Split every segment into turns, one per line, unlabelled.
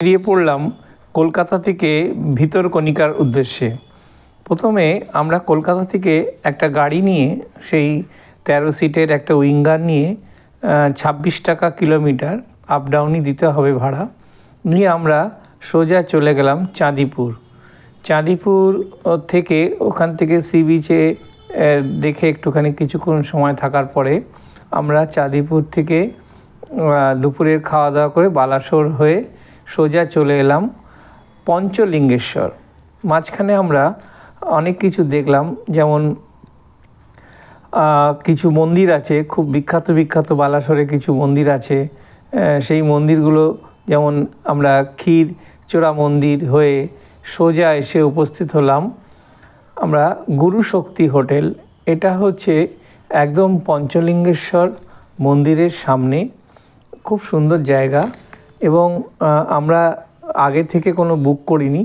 বেরিয়ে পড়লাম কলকাতা থেকে ভিতরকণিকার উদ্দেশ্যে। প্রথমে আমরা কলকাতা থেকে একটা গাড়ি নিয়ে, সেই 13 সিটের একটা উইঙ্গার নিয়ে 26 টাকা কিলোমিটার আপ ডাউনই দিতে হবে ভাড়া, নিয়ে আমরা সোজা চলে গেলাম চাঁদিপুর। চাঁদিপুর থেকে ওখান থেকে সি বিচে দেখে একটুখানি কিছুক্ষণ সময় থাকার পরে আমরা চাঁদিপুর থেকে দুপুরের খাওয়া দাওয়া করে বালাসোর হয়ে সোজা চলে এলাম পঞ্চলিঙ্গেশ্বর। মাঝখানে আমরা অনেক কিছু দেখলাম, যেমন কিছু মন্দির আছে, খুব বিখ্যাত বিখ্যাত বালাসোরে কিছু মন্দির আছে। সেই মন্দিরগুলো যেমন আমরা ক্ষীরচোরা মন্দির হয়ে সোজা এসে উপস্থিত হলাম আমরা গুরুশক্তি হোটেল। এটা হচ্ছে একদম পঞ্চলিঙ্গেশ্বর মন্দিরের সামনে, খুব সুন্দর জায়গা। এবং আমরা আগে থেকে কোনো বুক করিনি,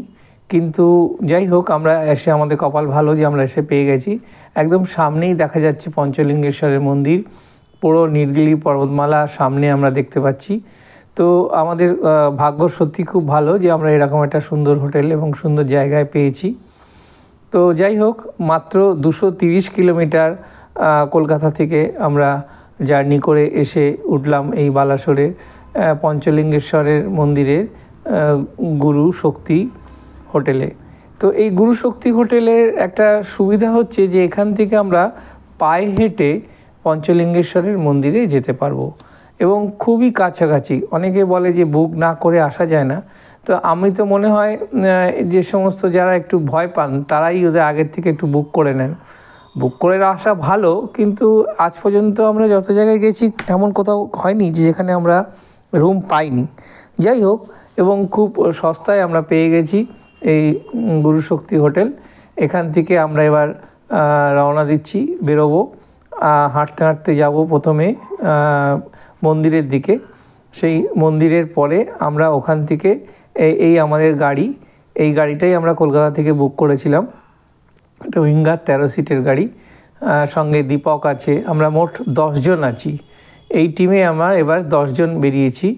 কিন্তু যাই হোক আমরা এসে, আমাদের কপাল ভালো যে আমরা এসে পেয়ে গেছি। একদম সামনেই দেখা যাচ্ছে পঞ্চলিঙ্গেশ্বরের মন্দির, পুরো নীলগিরি পর্বতমালা সামনে আমরা দেখতে পাচ্ছি। তো আমাদের ভাগ্য সত্যি খুব ভালো যে আমরা এরকম একটা সুন্দর হোটেল এবং সুন্দর জায়গায় পেয়েছি। তো যাই হোক, মাত্র 230 কিলোমিটার কলকাতা থেকে আমরা জার্নি করে এসে উঠলাম এই বালাসোরের পঞ্চলিঙ্গেশ্বরের মন্দিরের গুরু শক্তি হোটেলে। তো এই গুরু শক্তি হোটেলের একটা সুবিধা হচ্ছে যে এখান থেকে আমরা পায়ে হেঁটে পঞ্চলিঙ্গেশ্বরের মন্দিরে যেতে পারবো এবং খুবই কাছাকাছি। অনেকে বলে যে বুক না করে আসা যায় না, তো আমি তো মনে হয় যে সমস্ত যারা একটু ভয় পান তারাই ওদের আগের থেকে একটু বুক করে নেন। বুক করে আসা ভালো, কিন্তু আজ পর্যন্ত আমরা যত জায়গায় গেছি এমন কোথাও হয়নি যে যেখানে আমরা রুম পাইনি। যাই হোক, এবং খুব সস্তায় আমরা পেয়ে গেছি এই গুরুশক্তি হোটেল। এখান থেকে আমরা এবার রওনা দিচ্ছি, বেরোবো। হাঁটতে হাঁটতে যাব প্রথমে মন্দিরের দিকে। সেই মন্দিরের পরে আমরা ওখান থেকে এই আমাদের গাড়ি, এই গাড়িটাই আমরা কলকাতা থেকে বুক করেছিলাম, একটা উইঙ্গার 13 সিটের গাড়ি। সঙ্গে দীপক আছে, আমরা মোট 10 জন আছি। এই টিমে আমরা এবার 10 জন বেরিয়েছি।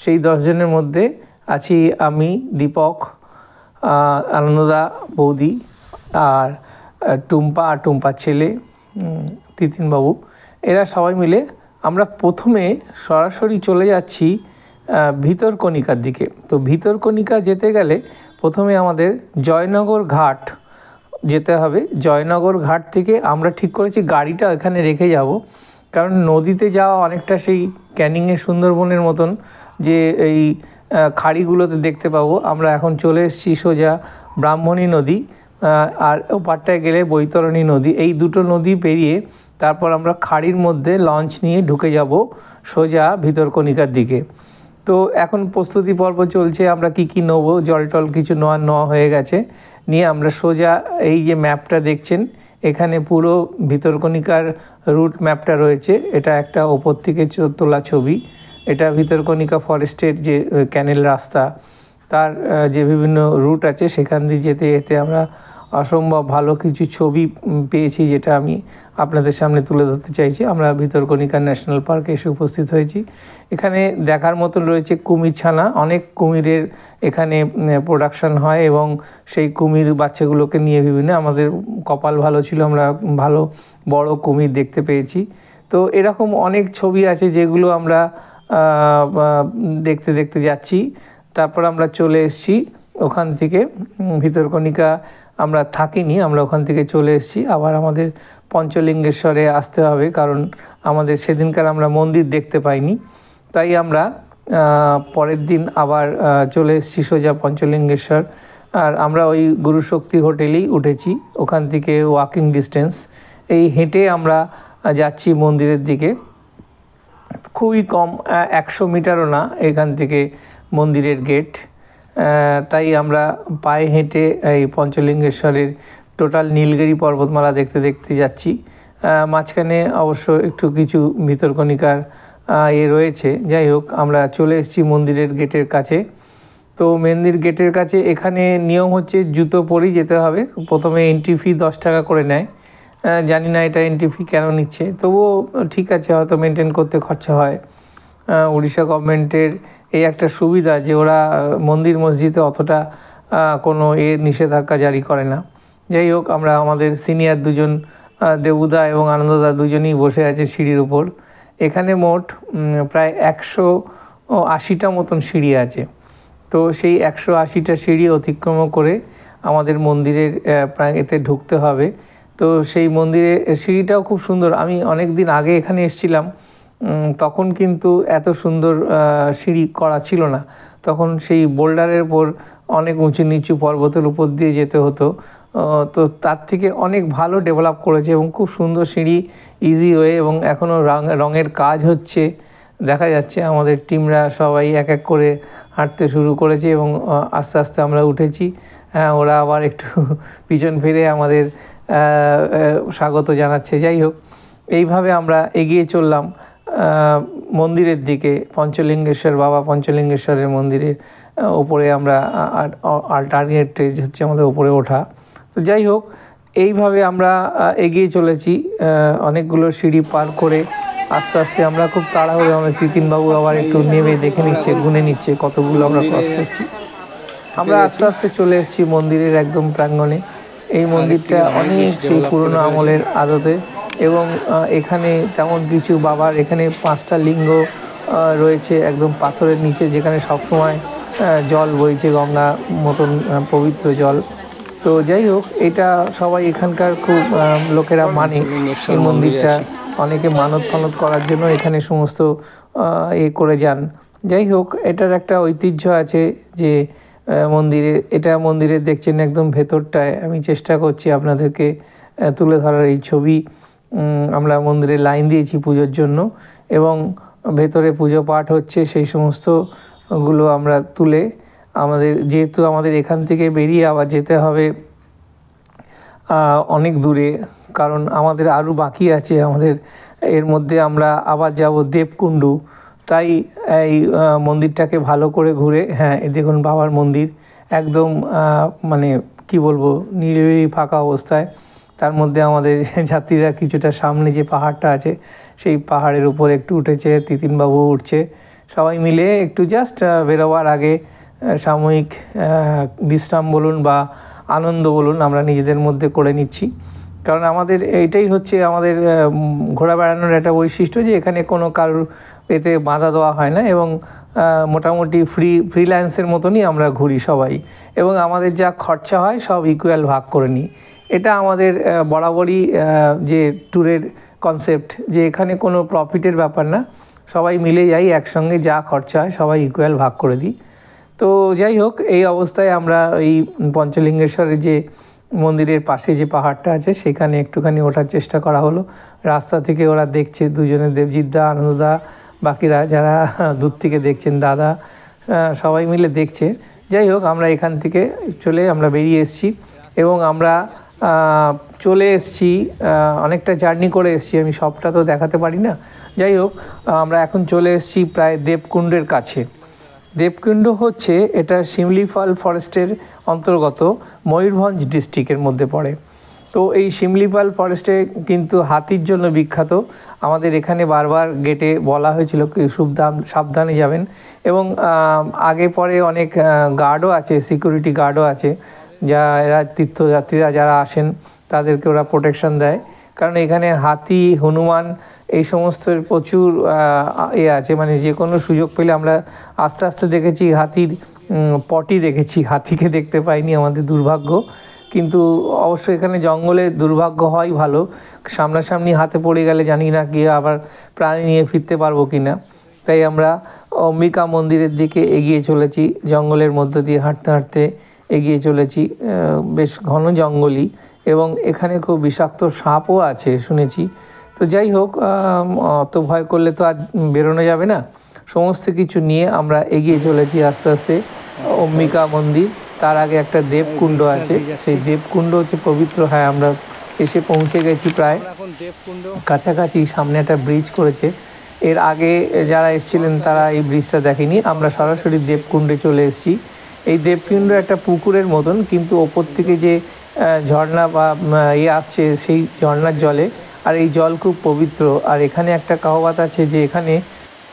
সেই 10 জনের মধ্যে আছি আমি, দীপক, আনন্দদা, বৌদি, আর টুম্পার ছেলে তিতিনবাবু। এরা সবাই মিলে আমরা প্রথমে সরাসরি চলে যাচ্ছি ভিতরকণিকার দিকে। তো ভিতরকণিকা যেতে গেলে প্রথমে আমাদের জয়নগর ঘাট যেতে হবে। জয়নগর ঘাট থেকে আমরা ঠিক করেছি গাড়িটা এখানে রেখে যাব, কারণ নদীতে যাওয়া অনেকটা সেই ক্যানিংয়ের সুন্দরবনের মতন, যে এই খাড়িগুলোতে দেখতে পাবো। আমরা এখন চলে এসেছি সোজা ব্রাহ্মণী নদী, আর ওপারটায় গেলে বৈতরণী নদী। এই দুটো নদী পেরিয়ে তারপর আমরা খাড়ির মধ্যে লঞ্চ নিয়ে ঢুকে যাব সোজা ভিতরকণিকার দিকে। তো এখন প্রস্তুতি পর্ব চলছে, আমরা কি নেবো, জল টল কিছু নেওয়া হয়ে গেছে। নিয়ে আমরা সোজা, এই যে ম্যাপটা দেখছেন এখানে পুরো ভিতরকণিকার রুট ম্যাপটা রয়েছে। এটা একটা ওপর থেকে তোলা ছবি। এটা ভিতরকণিকা ফরেস্টের যে ক্যানেল রাস্তা, তার যে বিভিন্ন রুট আছে সেখান দিয়ে যেতে যেতে আমরা অসম্ভব ভালো কিছু ছবি পেয়েছি, যেটা আমি আপনাদের সামনে তুলে ধরতে চাইছি। আমরা ভিতরকণিকা ন্যাশনাল পার্কে এসে উপস্থিত হয়েছি। এখানে দেখার মতন রয়েছে কুমিরছানা, অনেক কুমিরের এখানে প্রোডাকশান হয় এবং সেই কুমির বাচ্চাগুলোকে নিয়ে বিভিন্ন, আমাদের কপাল ভালো ছিল, আমরা ভালো বড় কুমির দেখতে পেয়েছি। তো এরকম অনেক ছবি আছে যেগুলো আমরা দেখতে দেখতে যাচ্ছি। তারপর আমরা চলে এসেছি ওখান থেকে ভিতরকণিকা, আমরা থাকিনি, আমরা ওখান থেকে চলে এসেছি। আবার আমাদের পঞ্চলিঙ্গেশ্বরে আসতে হবে, কারণ আমাদের সেদিনকার আমরা মন্দির দেখতে পাইনি, তাই আমরা পরের দিন আবার চলে এসেছি সোজা পঞ্চলিঙ্গেশ্বর। আর আমরা ওই গুরুশক্তি হোটেলেই উঠেছি, ওখান থেকে ওয়াকিং ডিস্টেন্স, এই হেঁটে আমরা যাচ্ছি মন্দিরের দিকে। খুবই কম, 100 মিটারও না এখান থেকে মন্দিরের গেট। তাই আমরা পায়ে হেঁটে এই পঞ্চলিঙ্গেশ্বরের টোটাল নীলগিরি পর্বতমালা দেখতে দেখতে যাচ্ছি। মাঝখানে অবশ্য একটু কিছু ভিতরকণিকার রয়েছে। যাই হোক, আমরা চলে এসেছি মন্দিরের গেটের কাছে। তো মন্দির গেটের কাছে এখানে নিয়ম হচ্ছে জুতো পরেই যেতে হবে। প্রথমে এন্ট্রি ফি 10 টাকা করে নেয়, জানি না এটা এন্ট্রি ফি কেন নিচ্ছে, তবুও ঠিক আছে, হয়তো মেনটেন করতে খরচা হয়। উড়িষ্যা গভর্নমেন্টের এই একটা সুবিধা যে ওরা মন্দির মসজিদে অতটা কোনো নিষেধাজ্ঞা জারি করে না। যাই হোক, আমরা আমাদের সিনিয়র দুজন দেবুদা এবং আনন্দদা দুজনেই বসে আছে সিঁড়ির উপর। এখানে মোট প্রায় 180টা মতন সিঁড়ি আছে। তো সেই 180টা সিঁড়ি অতিক্রম করে আমাদের মন্দিরের প্রায় এতে ঢুকতে হবে। তো সেই মন্দিরের সিঁড়িটাও খুব সুন্দর। আমি অনেক দিন আগে এখানে এসেছিলাম, তখন কিন্তু এত সুন্দর সিঁড়ি করা ছিল না। তখন সেই বোল্ডারের উপর অনেক উঁচু নিচু পর্বতের উপর দিয়ে যেতে হতো। তো তার থেকে অনেক ভালো ডেভেলপ করেছে এবং খুব সুন্দর সিঁড়ি, ইজি ওয়ে, এবং এখনও রঙের কাজ হচ্ছে দেখা যাচ্ছে। আমাদের টিমরা সবাই এক এক করে হাঁটতে শুরু করেছে এবং আস্তে আস্তে আমরা উঠেছি। ওরা আবার একটু পিছন ফিরে আমাদের স্বাগত জানাচ্ছে। যাই হোক, এইভাবে আমরা এগিয়ে চললাম মন্দিরের দিকে। পঞ্চলিঙ্গেশ্বর, বাবা পঞ্চলিঙ্গেশ্বরের মন্দিরের ওপরে আমরা টার্গেট হচ্ছে আমাদের ওপরে ওঠা। তো যাই হোক, এইভাবে আমরা এগিয়ে চলেছি অনেকগুলো সিঁড়ি পার করে। আস্তে আস্তে আমরা খুব তাড়াহুড়ো, আমাদের তিতিনবাবু আবার একটু নেমে দেখে নিচ্ছে, গুনে নিচ্ছে কতগুলো আমরা ক্রস করছি। আমরা আস্তে আস্তে চলে এসেছি মন্দিরের একদম প্রাঙ্গণে। এই মন্দিরটা অনেক সেই পুরনো আমলের আদতে, এবং এখানে তেমন কিছু বাবার, এখানে 5টা লিঙ্গ রয়েছে একদম পাথরের নিচে, যেখানে সবসময় জল বইছে, গঙ্গা মতন পবিত্র জল। তো যাই হোক, এটা সবাই এখানকার খুব লোকেরা মানে এই মন্দিরটা। অনেকে মানত করার জন্য এখানে সমস্ত করে যান। যাই হোক, এটার একটা ঐতিহ্য আছে যে মন্দিরে দেখছেন একদম ভেতরটায়। আমি চেষ্টা করছি আপনাদেরকে তুলে ধরার এই ছবি। আমরা মন্দিরে লাইন দিয়েছি পুজোর জন্য, এবং ভেতরে পুজো পাঠ হচ্ছে। সেই সমস্তগুলো আমরা তুলে, যেহেতু আমাদের এখান থেকে বেরিয়ে আবার যেতে হবে অনেক দূরে, কারণ আমাদের আরও বাকি আছে। আমাদের এর মধ্যে আমরা আবার যাব দেবকুণ্ডু। তাই এই মন্দিরটাকে ভালো করে ঘুরে, দেখুন বাবার মন্দির একদম মানে কি বলবো, নিরিবিলি ফাঁকা অবস্থায়। তার মধ্যে আমাদের যাত্রীরা কিছুটা সামনে যে পাহাড়টা আছে, সেই পাহাড়ের উপর একটু উঠেছে, তিতিনবাবু উঠছে। সবাই মিলে একটু জাস্ট বেরোবার আগে সাময়িক বিশ্রাম বলুন বা আনন্দ বলুন, আমরা নিজেদের মধ্যে করে নিচ্ছি। কারণ আমাদের এইটাই হচ্ছে আমাদের ঘোরা বেড়ানোর একটা বৈশিষ্ট্য, যে এখানে কোনো কারোর এতে বাধা দেওয়া হয় না, এবং মোটামুটি ফ্রিল্যান্সের মতনই আমরা ঘুরি সবাই, এবং আমাদের যা খরচা হয় সব ইকুয়াল ভাগ করে নিই। এটা আমাদের বরাবরই যে ট্যুরের কনসেপ্ট, যে এখানে কোনো প্রফিটের ব্যাপার না, সবাই মিলে যাই একসঙ্গে, যা খরচা হয় সবাই ইকুয়াল ভাগ করে দিই। তো যাই হোক, এই অবস্থায় আমরা এই পঞ্চলিঙ্গেশ্বরের যে মন্দিরের পাশে যে পাহাড়টা আছে সেখানে একটুখানি ওঠার চেষ্টা করা হলো। রাস্তা থেকে ওরা দেখছে, দুজনে, দেবজিৎদা, আনন্দদা, বাকিরা যারা দূর থেকে দেখছেন, দাদা, সবাই মিলে দেখছে। যাই হোক, আমরা এখান থেকে আমরা বেরিয়ে এসেছি, এবং আমরা চলে এসেছি, অনেকটা জার্নি করে এসেছি। আমি সবটা তো দেখাতে পারি না। যাই হোক, আমরা এখন চলে এসেছি প্রায় দেবকুণ্ডের কাছে। দেবকুণ্ড হচ্ছে, এটা শিমলিপাল ফরেস্টের অন্তর্গত, ময়ূরভঞ্জ ডিস্ট্রিক্টের মধ্যে পড়ে। তো এই শিমলিপাল ফরেস্টে কিন্তু হাতির জন্য বিখ্যাত। আমাদের এখানে বারবার গেটে বলা হয়েছিল কি সাবধানে যাবেন, এবং আগে পরে অনেক গার্ডও আছে, সিকিউরিটি গার্ডও আছে, এরা তীর্থযাত্রীরা যারা আসেন তাদেরকে ওরা প্রোটেকশন দেয়। কারণ এখানে হাতি, হনুমান, এই সমস্ত প্রচুর আছে, মানে যে কোনো সুযোগ পেলে আমরা আস্তে আস্তে দেখেছি হাতির পটি দেখেছি, হাতিকে দেখতে পাইনি, আমাদের দুর্ভাগ্য। কিন্তু অবশ্য এখানে জঙ্গলে দুর্ভাগ্য হয় ভালো, সামনাসামনি হাতে পড়ে গেলে জানি না কি আবার প্রাণী নিয়ে ফিরতে পারবো কি না। তাই আমরা অম্বিকা মন্দিরের দিকে এগিয়ে চলেছি, জঙ্গলের মধ্য দিয়ে হাঁটতে হাঁটতে এগিয়ে চলেছি। বেশ ঘন জঙ্গলই, এবং এখানে খুব বিষাক্ত সাপও আছে শুনেছি। তো যাই হোক, অত ভয় করলে তো আর বেরোনো যাবে না। সমস্ত কিছু নিয়ে আমরা এগিয়ে চলেছি আস্তে আস্তে অম্বিকা মন্দির। তার আগে একটা দেবকুণ্ড আছে, সেই দেবকুণ্ড হচ্ছে পবিত্র। আমরা এসে পৌঁছে গেছি প্রায় কাছাকাছি। সামনে একটা ব্রিজ করেছে, এর আগে যারা এসেছিলেন তারা এই ব্রিজটা দেখেনি। আমরা সরাসরি দেবকুণ্ডে চলে এসেছি। এই দেবকুণ্ড একটা পুকুরের মতন, কিন্তু ওপর থেকে যে ঝর্ণা বা আসছে সেই ঝর্ণার জলে, আর এই জল খুব পবিত্র। আর এখানে একটা কাহবাত আছে যে এখানে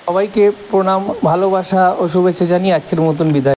সবাইকে প্রণাম, ভালোবাসা ও শুভেচ্ছা জানিয়ে আজকের মতন বিদায়।